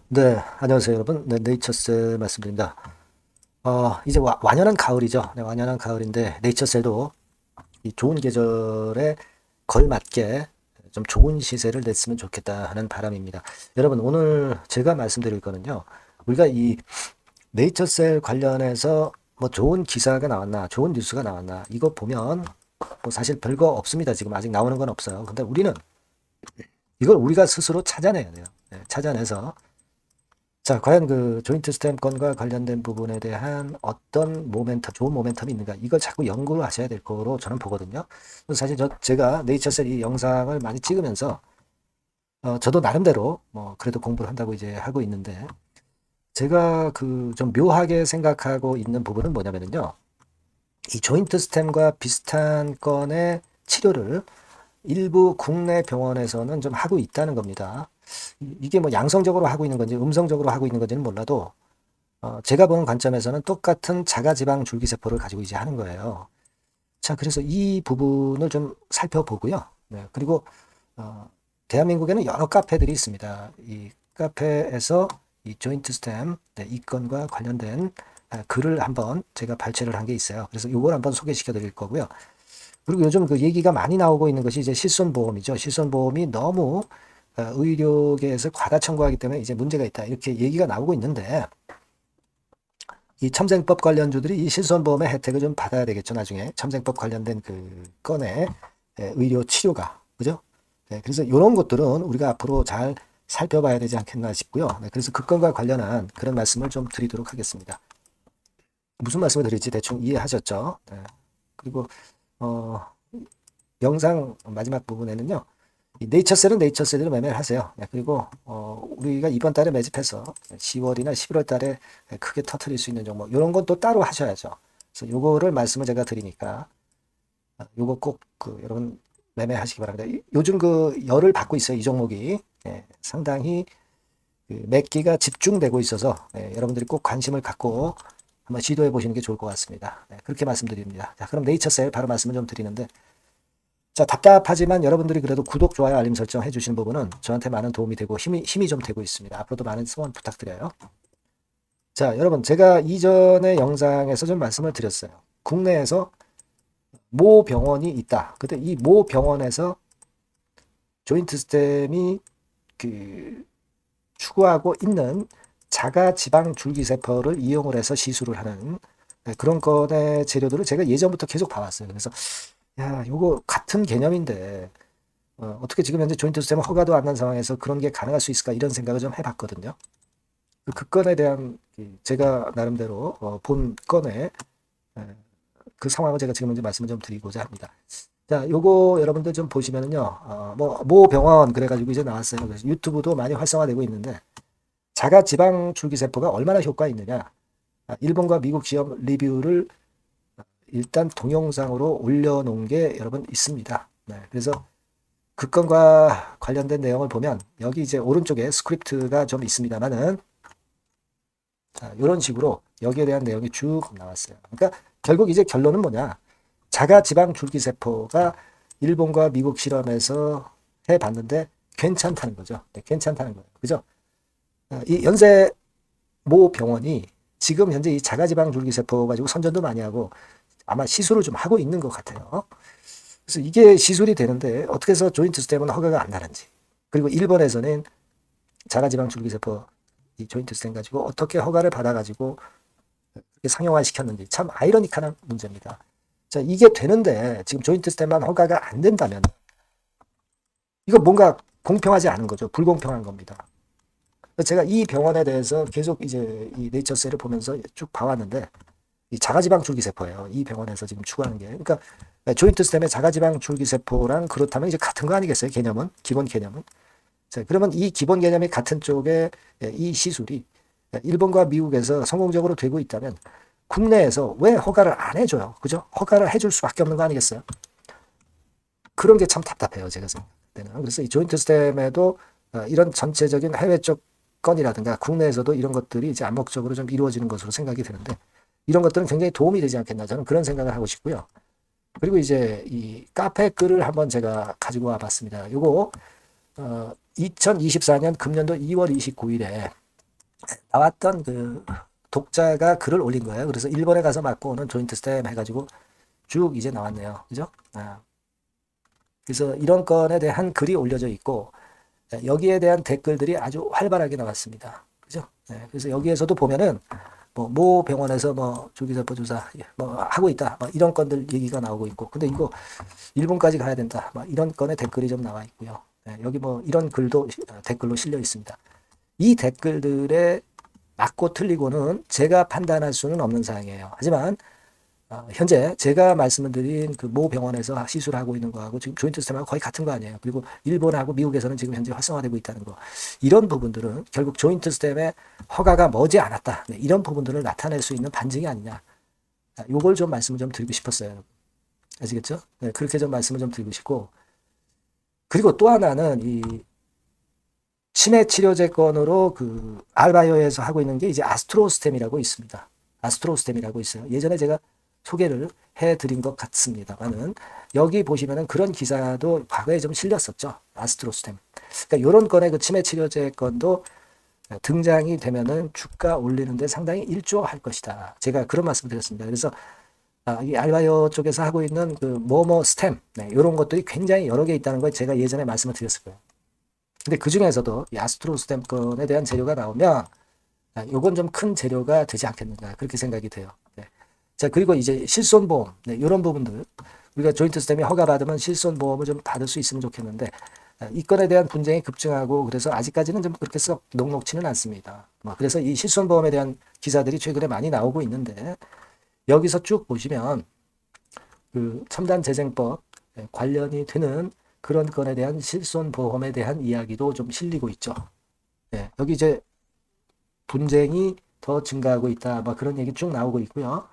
네, 안녕하세요, 여러분. 네, 네이처셀 말씀드립니다. 이제 완연한 가을이죠. 네, 완연한 가을인데, 네이처셀도 이 좋은 계절에 걸맞게 좀 좋은 시세를 냈으면 좋겠다 하는 바람입니다. 여러분, 오늘 제가 말씀드릴 거는요, 우리가 이 네이처셀 관련해서 뭐 좋은 기사가 나왔나, 좋은 뉴스가 나왔나, 이거 보면 뭐 사실 별거 없습니다. 지금 아직 나오는 건 없어요. 근데 우리는 이걸 우리가 스스로 찾아내야 돼요. 네, 찾아내서 자, 과연 그 조인트 스탬 건과 관련된 부분에 대한 어떤 모멘텀, 좋은 모멘텀이 있는가, 이걸 자꾸 연구를 하셔야 될 거로 저는 보거든요. 그래서 사실 제가 네이처셀 이 영상을 많이 찍으면서, 저도 나름대로 뭐 그래도 공부를 한다고 이제 하고 있는데, 제가 그 좀 묘하게 생각하고 있는 부분은 뭐냐면요. 이 조인트 스탬과 비슷한 건의 치료를 일부 국내 병원에서는 좀 하고 있다는 겁니다. 이게 뭐 양성적으로 하고 있는 건지 음성적으로 하고 있는 건지는 몰라도 제가 보는 관점에서는 똑같은 자가지방 줄기세포를 가지고 이제 하는 거예요. 자, 그래서 이 부분을 좀 살펴보고요. 네, 그리고 어, 대한민국에는 여러 카페들이 있습니다. 이 카페에서 이 조인트 스템 네, 이 건과 관련된 글을 한번 제가 발췌를 한 게 있어요. 그래서 이걸 한번 소개시켜 드릴 거고요. 그리고 요즘 그 얘기가 많이 나오고 있는 것이 이제 실손보험이죠. 실손보험이 너무 의료계에서 과다 청구하기 때문에 이제 문제가 있다. 이렇게 얘기가 나오고 있는데 이 첨생법 관련주들이 이 실손보험의 혜택을 좀 받아야 되겠죠. 나중에 첨생법 관련된 그 건의 의료 치료가 그죠? 네, 그래서 이런 것들은 우리가 앞으로 잘 살펴봐야 되지 않겠나 싶고요. 네, 그래서 그 건과 관련한 그런 말씀을 좀 드리도록 하겠습니다. 무슨 말씀을 드릴지 대충 이해하셨죠? 네, 그리고 어, 영상 마지막 부분에는요. 이 네이처셀은 네이처셀대로 매매를 하세요. 네, 그리고 우리가 이번 달에 매집해서 10월이나 11월 달에 크게 터트릴 수 있는 종목 이런 건 또 따로 하셔야죠. 그래서 요거를 말씀을 제가 드리니까 요거 꼭그 여러분 매매하시기 바랍니다. 요즘 그 열을 받고 있어요. 이 종목이 상당히 그 매기가 집중되고 있어서 여러분들이 꼭 관심을 갖고 한번 시도해 보시는 게 좋을 것 같습니다. 그렇게 말씀드립니다. 자, 그럼 네이처셀 바로 말씀을 좀 드리는데 자, 답답하지만 여러분들이 그래도 구독, 좋아요, 알림 설정 해주시는 부분은 저한테 많은 도움이 되고 힘이 좀 되고 있습니다. 앞으로도 많은 응원 부탁드려요. 자, 여러분, 제가 이전의 영상에서 좀 말씀을 드렸어요. 국내에서 모 병원이 있다. 근데 이 모 병원에서 조인트 스템이 그 추구하고 있는 자가 지방 줄기세포를 이용을 해서 시술을 하는 그런 건의 재료들을 제가 예전부터 계속 봐왔어요. 그래서 야, 요거 같은 개념인데 어떻게 지금 현재 조인트 스템은 허가도 안 난 상황에서 그런 게 가능할 수 있을까 이런 생각을 좀 해봤거든요. 그 건에 대한 제가 나름대로 본 건에 그 상황을 제가 지금 이제 말씀을 좀 드리고자 합니다. 자, 요거 여러분들 좀 보시면은요, 모 병원 그래가지고 이제 나왔어요. 그래서 유튜브도 많이 활성화되고 있는데 자가 지방 줄기세포가 얼마나 효과 있느냐? 일본과 미국 시험 리뷰를 일단 동영상으로 올려놓은 게 여러분 있습니다. 네, 그래서 그 건과 관련된 내용을 보면 여기 이제 오른쪽에 스크립트가 좀 있습니다만은 이런 식으로 여기에 대한 내용이 쭉 나왔어요. 그러니까 결국 이제 결론은 뭐냐? 자가 지방 줄기세포가 일본과 미국 실험에서 해봤는데 괜찮다는 거죠. 네, 괜찮다는 거예요. 그죠? 이 연세 모 병원이 지금 현재 이 자가 지방 줄기세포 가지고 선전도 많이 하고 아마 시술을 좀 하고 있는 것 같아요. 그래서 이게 시술이 되는데 어떻게 해서 조인트 스템은 허가가 안 나는지. 그리고 일본에서는 자가지방 줄기세포 이 조인트 스템 가지고 어떻게 허가를 받아가지고 상용화 시켰는지 참 아이러니한 문제입니다. 자, 이게 되는데 지금 조인트 스템만 허가가 안 된다면 이거 뭔가 공평하지 않은 거죠. 불공평한 겁니다. 제가 이 병원에 대해서 계속 이제 이 네이처셀을 보면서 쭉 봐왔는데 이 자가지방 줄기세포예요. 이 병원에서 지금 추구하는 게. 그러니까 조인트 스템의 자가지방 줄기세포랑 그렇다면 이제 같은 거 아니겠어요? 개념은 기본 개념은. 자, 그러면 이 기본 개념이 같은 쪽에 이 시술이 일본과 미국에서 성공적으로 되고 있다면 국내에서 왜 허가를 안 해줘요? 그죠? 허가를 해줄 수밖에 없는 거 아니겠어요? 그런 게 참 답답해요. 제가 생각할 때는. 그래서 이 조인트 스템에도 이런 전체적인 해외 쪽 건이라든가 국내에서도 이런 것들이 이제 암묵적으로 좀 이루어지는 것으로 생각이 되는데 이런 것들은 굉장히 도움이 되지 않겠나 저는 그런 생각을 하고 싶고요. 그리고 이제 이 카페 글을 한번 제가 가지고 와 봤습니다. 요거 2024년 금년도 2월 29일에 나왔던 그 독자가 글을 올린 거예요. 그래서 일본에 가서 맞고 오는 조인트 스템 해가지고 쭉 이제 나왔네요. 그죠? 그래서 이런 건에 대한 글이 올려져 있고 여기에 대한 댓글들이 아주 활발하게 나왔습니다. 그죠? 그래서 여기에서도 보면은 모 병원에서 조기세포 주사 뭐 하고 있다. 이런 건들 얘기가 나오고 있고. 근데 이거 일본까지 가야 된다. 이런 건에 댓글이 좀 나와 있고요. 여기 이런 글도 댓글로 실려 있습니다. 이 댓글들에 맞고 틀리고는 제가 판단할 수는 없는 사항이에요. 하지만 현재 제가 말씀을 드린 그 모 병원에서 시술하고 있는 거하고 지금 조인트 스템하고 거의 같은 거 아니에요. 그리고 일본하고 미국에서는 지금 현재 활성화되고 있다는 거. 이런 부분들은 결국 조인트 스템의 허가가 머지 않았다. 네, 이런 부분들을 나타낼 수 있는 반증이 아니냐. 요걸 좀 말씀을 좀 드리고 싶었어요. 아시겠죠? 네, 그렇게 좀 말씀을 좀 드리고 싶고. 그리고 또 하나는 이 치매 치료제건으로 그 알바이오에서 하고 있는 게 이제 아스트로스템이라고 있습니다. 아스트로스템이라고 있어요. 예전에 제가 소개를 해드린 것 같습니다만은 여기 보시면은 그런 기사도 과거에 좀 실렸었죠. 아스트로스템. 그러니까 이런 건의 그 치매 치료제 건도 등장이 되면은 주가 올리는데 상당히 일조할 것이다. 제가 그런 말씀을 드렸습니다. 그래서 이 알바이오 쪽에서 하고 있는 그 뭐뭐 스템 이런 것들이 굉장히 여러 개 있다는 걸 제가 예전에 말씀을 드렸을 거예요. 근데 그 중에서도 이 아스트로스템 건에 대한 재료가 나오면 요건 좀 큰 재료가 되지 않겠는가 그렇게 생각이 돼요. 자, 그리고 이제 실손보험, 이런 부분들. 우리가 조인트 스템이 허가받으면 실손보험을 좀 받을 수 있으면 좋겠는데, 이 건에 대한 분쟁이 급증하고, 그래서 아직까지는 좀 그렇게 썩 녹록치는 않습니다. 그래서 이 실손보험에 대한 기사들이 최근에 많이 나오고 있는데, 여기서 쭉 보시면, 그 첨단재생법 관련이 되는 그런 건에 대한 실손보험에 대한 이야기도 좀 실리고 있죠. 여기 이제 분쟁이 더 증가하고 있다. 그런 얘기 쭉 나오고 있고요.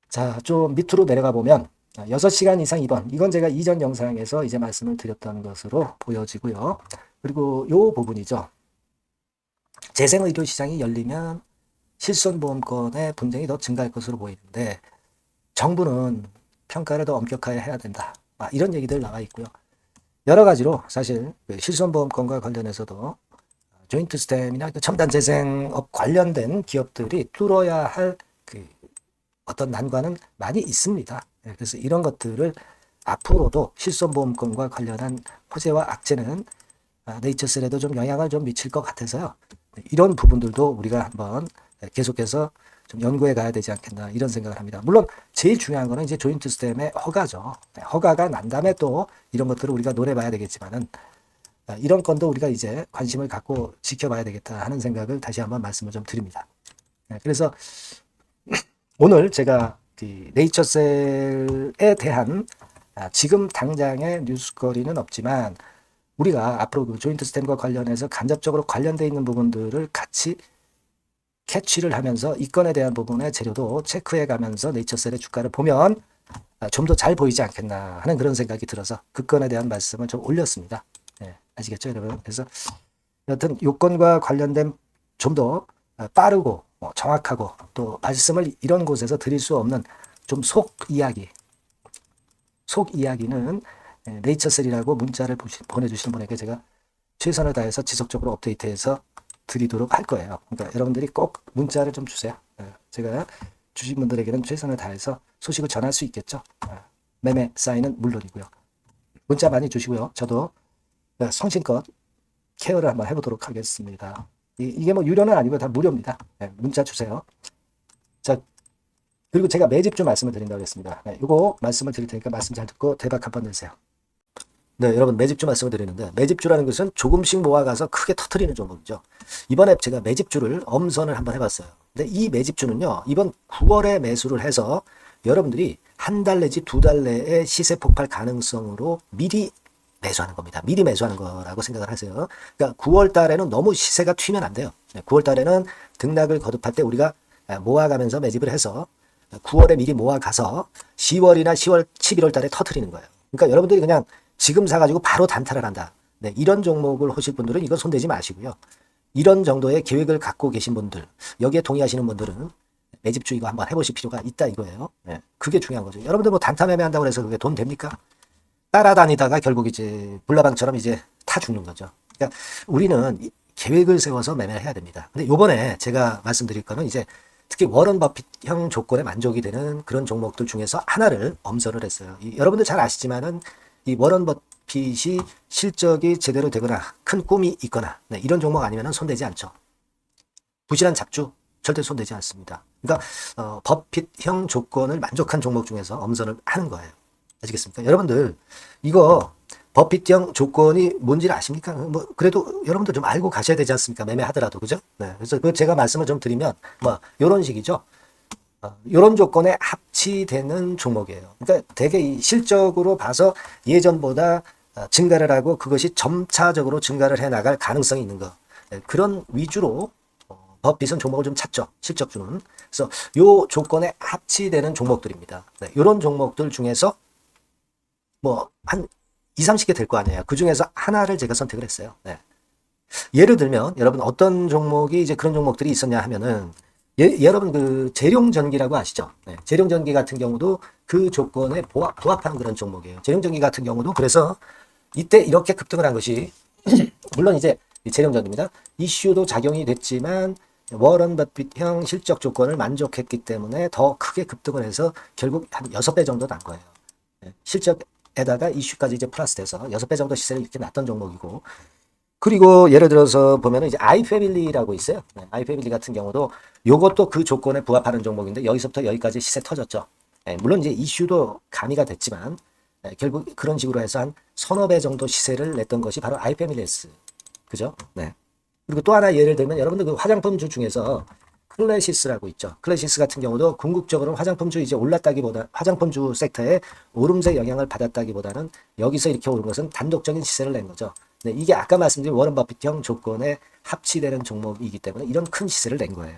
자, 좀 밑으로 내려가 보면 6시간 이상 입원. 이건 제가 이전 영상에서 이제 말씀을 드렸던 것으로 보여지고요. 그리고 요 부분이죠. 재생의료 시장이 열리면 실손보험권의 분쟁이 더 증가할 것으로 보이는데 정부는 평가를 더 엄격하게 해야 된다. 이런 얘기들 나와 있고요. 여러 가지로 사실 실손보험권과 관련해서도 조인트 스템이나 첨단 재생업 관련된 기업들이 뚫어야 할 어떤 난관은 많이 있습니다. 그래서 이런 것들을 앞으로도 실손보험권과 관련한 호재와 악재는 네이처셀에도 좀 영향을 좀 미칠 것 같아서요. 이런 부분들도 우리가 한번 계속해서 좀 연구해 가야 되지 않겠나 이런 생각을 합니다. 물론 제일 중요한 거는 이제 조인트 스템의 허가죠. 허가가 난 다음에 또 이런 것들을 우리가 노려봐야 되겠지만은 이런 건도 우리가 이제 관심을 갖고 지켜봐야 되겠다 하는 생각을 다시 한번 말씀을 좀 드립니다. 그래서 오늘 제가 네이처셀에 대한 지금 당장의 뉴스거리는 없지만 우리가 앞으로 그 조인트 스템과 관련해서 간접적으로 관련되어 있는 부분들을 같이 캐치를 하면서 이 건에 대한 부분의 재료도 체크해 가면서 네이처셀의 주가를 보면 좀 더 잘 보이지 않겠나 하는 그런 생각이 들어서 그 건에 대한 말씀을 좀 올렸습니다. 아시겠죠, 여러분? 그래서 여튼 요건과 관련된 좀 더 빠르고 정확하고 또 말씀을 이런 곳에서 드릴 수 없는 좀 속 이야기는 네이처셀이라고 문자를 보내주시는 분에게 제가 최선을 다해서 지속적으로 업데이트해서 드리도록 할 거예요. 그러니까 여러분들이 꼭 문자를 좀 주세요. 제가 주신 분들에게는 최선을 다해서 소식을 전할 수 있겠죠. 매매 사인은 물론이고요. 문자 많이 주시고요. 저도 성심껏 케어를 한번 해보도록 하겠습니다. 이게 유료는 아니고 다 무료입니다. 문자 주세요. 자, 그리고 제가 매집주 말씀을 드린다고 했습니다. 이거 말씀을 드릴 테니까 말씀 잘 듣고 대박 한번 내세요. 네, 여러분 매집주 말씀을 드리는데 매집주라는 것은 조금씩 모아가서 크게 터트리는 종목이죠. 이번에 제가 매집주를 엄선을 한번 해봤어요. 근데 이 매집주는요, 이번 9월에 매수를 해서 여러분들이 한 달 내지 2달 내에 시세 폭발 가능성으로 미리 매수하는 겁니다. 미리 매수하는 거라고 생각을 하세요. 그러니까 9월 달에는 너무 시세가 튀면 안 돼요. 9월 달에는 등락을 거듭할 때 우리가 모아가면서 매집을 해서 9월에 미리 모아가서 10월이나 10월, 11월 달에 터트리는 거예요. 그러니까 여러분들이 그냥 지금 사가지고 바로 단타를 한다. 이런 종목을 하실 분들은 이거 손대지 마시고요. 이런 정도의 계획을 갖고 계신 분들, 여기에 동의하시는 분들은 매집주 이거 한번 해보실 필요가 있다 이거예요. 그게 중요한 거죠. 여러분들 단타 매매한다고 해서 그게 돈 됩니까? 따라다니다가 결국 이제 불나방처럼 이제 타 죽는 거죠. 그러니까 우리는 계획을 세워서 매매를 해야 됩니다. 근데 요번에 제가 말씀드릴 거는 이제 특히 워런 버핏형 조건에 만족이 되는 그런 종목들 중에서 하나를 엄선을 했어요. 여러분들 잘 아시지만은 이 워런 버핏이 실적이 제대로 되거나 큰 꿈이 있거나 이런 종목 아니면은 손대지 않죠. 부실한 잡주 절대 손대지 않습니다. 그러니까 버핏형 조건을 만족한 종목 중에서 엄선을 하는 거예요. 아시겠습니까? 여러분들 이거 버핏형 조건이 뭔지를 아십니까? 뭐 그래도 여러분들 좀 알고 가셔야 되지 않습니까? 매매하더라도 그죠? 네. 그래서 그 제가 말씀을 좀 드리면 뭐 이런 식이죠. 이런 조건에 합치되는 종목이에요. 그러니까 되게 이 실적으로 봐서 예전보다 증가를 하고 그것이 점차적으로 증가를 해 나갈 가능성이 있는 거. 네. 그런 위주로 버핏은 종목을 좀 찾죠. 실적주는. 그래서 요 조건에 합치되는 종목들입니다. 네. 이런 종목들 중에서 뭐 한 2, 30개 될 거 아니에요. 그 중에서 하나를 제가 선택을 했어요. 네. 예를 들면 여러분 어떤 종목이 이제 그런 종목들이 있었냐 하면은 여러분 그 재룡전기라고 아시죠? 네. 재룡전기 같은 경우도 그 조건에 부합하는 그런 종목이에요. 재룡전기 같은 경우도 그래서 이때 이렇게 급등을 한 것이 물론 이제 재룡전기입니다. 이슈도 작용이 됐지만 워런 버핏형 실적 조건을 만족했기 때문에 더 크게 급등을 해서 결국 한 6배 정도 난 거예요. 네. 실적에다가 이슈까지 이제 플러스 돼서 6배 정도 시세를 이렇게 놨던 종목이고 그리고 예를 들어서 보면은 이제 아이패밀리라고 있어요. 네, 아이패밀리 같은 경우도 요것도 그 조건에 부합하는 종목인데 여기서부터 여기까지 시세 터졌죠. 네, 물론 이제 이슈도 가미가 됐지만 결국 그런 식으로 해서 한 서너 배 정도 시세를 냈던 것이 바로 아이패밀리스. 그죠? 네. 그리고 또 하나 예를 들면 여러분들 그 화장품주 중에서 클래시스라고 있죠. 클래시스 같은 경우도 궁극적으로 화장품주 이제 올랐다기보다 화장품주 섹터에 오름세 영향을 받았다기보다는 여기서 이렇게 오른 것은 단독적인 시세를 낸 거죠. 네, 이게 아까 말씀드린 워런 버핏형 조건에 합치되는 종목이기 때문에 이런 큰 시세를 낸 거예요.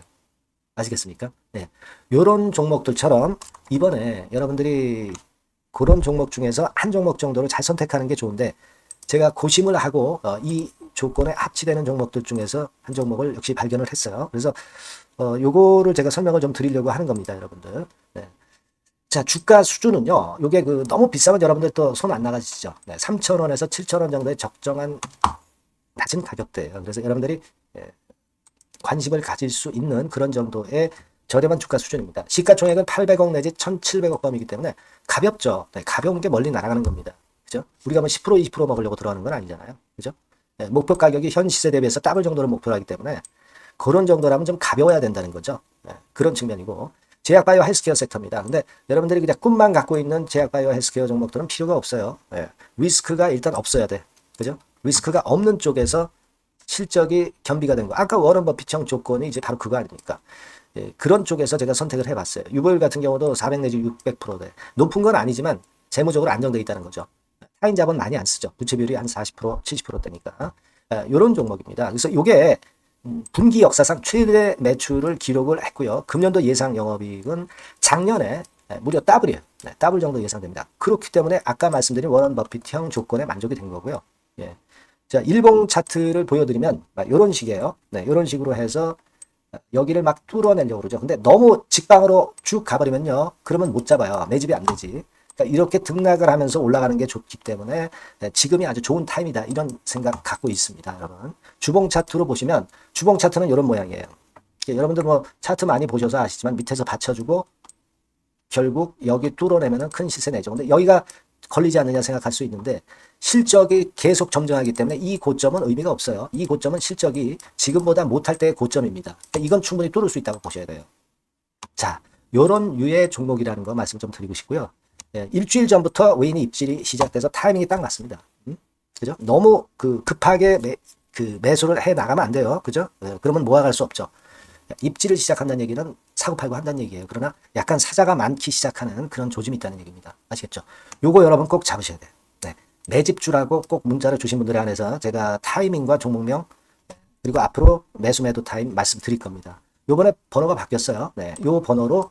아시겠습니까? 네. 요런 종목들처럼 이번에 여러분들이 그런 종목 중에서 한 종목 정도를 잘 선택하는 게 좋은데 제가 고심을 하고 이 조건에 합치되는 종목들 중에서 한 종목을 역시 발견을 했어요. 그래서 요거를 제가 설명을 좀 드리려고 하는 겁니다, 여러분들. 네. 자, 주가 수준은요. 요게 그 너무 비싸면 여러분들 또 손 안 나가시죠. 네, 3,000원에서 7,000원 정도의 적정한 낮은 가격대예요. 그래서 여러분들이 관심을 가질 수 있는 그런 정도의 저렴한 주가 수준입니다. 시가총액은 800억 내지 1,700억 범이기 때문에 가볍죠. 네, 가벼운 게 멀리 날아가는 겁니다. 그죠? 우리가 뭐 10% 20% 먹으려고 들어가는 건 아니잖아요. 그죠? 네, 목표 가격이 현 시세 대비해서 더블 정도를 목표로 하기 때문에 그런 정도라면 좀 가벼워야 된다는 거죠. 네, 그런 측면이고 제약바이오 헬스케어 섹터입니다. 근데 여러분들이 그냥 꿈만 갖고 있는 제약바이오 헬스케어 종목들은 필요가 없어요. 네, 리스크가 일단 없어야 돼. 그죠? 리스크가 없는 쪽에서 실적이 겸비가 된 거. 아까 워런 버핏형 조건이 이제 바로 그거 아닙니까? 예, 그런 쪽에서 제가 선택을 해봤어요. 유보율 같은 경우도 400 내지 600%대. 높은 건 아니지만 재무적으로 안정되어 있다는 거죠. 타인 자본 많이 안 쓰죠. 부채 비율이 한 40%, 70%대니까. 이런 종목입니다. 그래서 이게 분기 역사상 최대 매출을 기록을 했고요. 금년도 예상 영업이익은 작년에 무려 더블이에요. 네, 더블 정도 예상됩니다. 그렇기 때문에 아까 말씀드린 워런 버핏형 조건에 만족이 된 거고요. 예. 자, 일봉 차트를 보여드리면 이런 식이에요. 네, 이런 식으로 해서 여기를 막 뚫어내려고 그러죠. 근데 너무 직방으로 쭉 가버리면요. 그러면 못 잡아요. 매집이 안 되지. 그러니까 이렇게 등락을 하면서 올라가는 게 좋기 때문에 지금이 아주 좋은 타임이다. 이런 생각 갖고 있습니다. 여러분. 주봉 차트로 보시면 주봉 차트는 이런 모양이에요. 여러분들 뭐 차트 많이 보셔서 아시지만 밑에서 받쳐주고 결국 여기 뚫어내면 큰 시세 내죠. 근데 여기가 걸리지 않느냐 생각할 수 있는데 실적이 계속 점증하기 때문에 이 고점은 의미가 없어요. 이 고점은 실적이 지금보다 못할 때의 고점입니다. 그러니까 이건 충분히 뚫을 수 있다고 보셔야 돼요. 자, 요런 유의 종목이라는 거 말씀 좀 드리고 싶고요. 예, 일주일 전부터 외인이 입질이 시작돼서 타이밍이 딱 맞습니다. 그죠? 너무 급하게 매수를 해 나가면 안 돼요. 그죠? 예, 그러면 모아갈 수 없죠. 입질을 시작한다는 얘기는 사고팔고 한다는 얘기예요. 그러나 약간 사자가 많기 시작하는 그런 조짐이 있다는 얘기입니다. 아시겠죠? 요거 여러분 꼭 잡으셔야 돼요. 네. 매집주라고 꼭 문자를 주신 분들에 한해서 제가 타이밍과 종목명 그리고 앞으로 매수 매도 타임 말씀드릴 겁니다. 요번에 번호가 바뀌었어요. 네. 요 번호로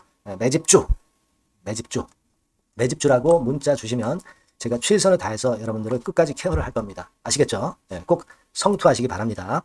매집주라고 문자 주시면 제가 최선을 다해서 여러분들을 끝까지 케어를 할 겁니다. 아시겠죠? 네. 꼭 성투하시기 바랍니다.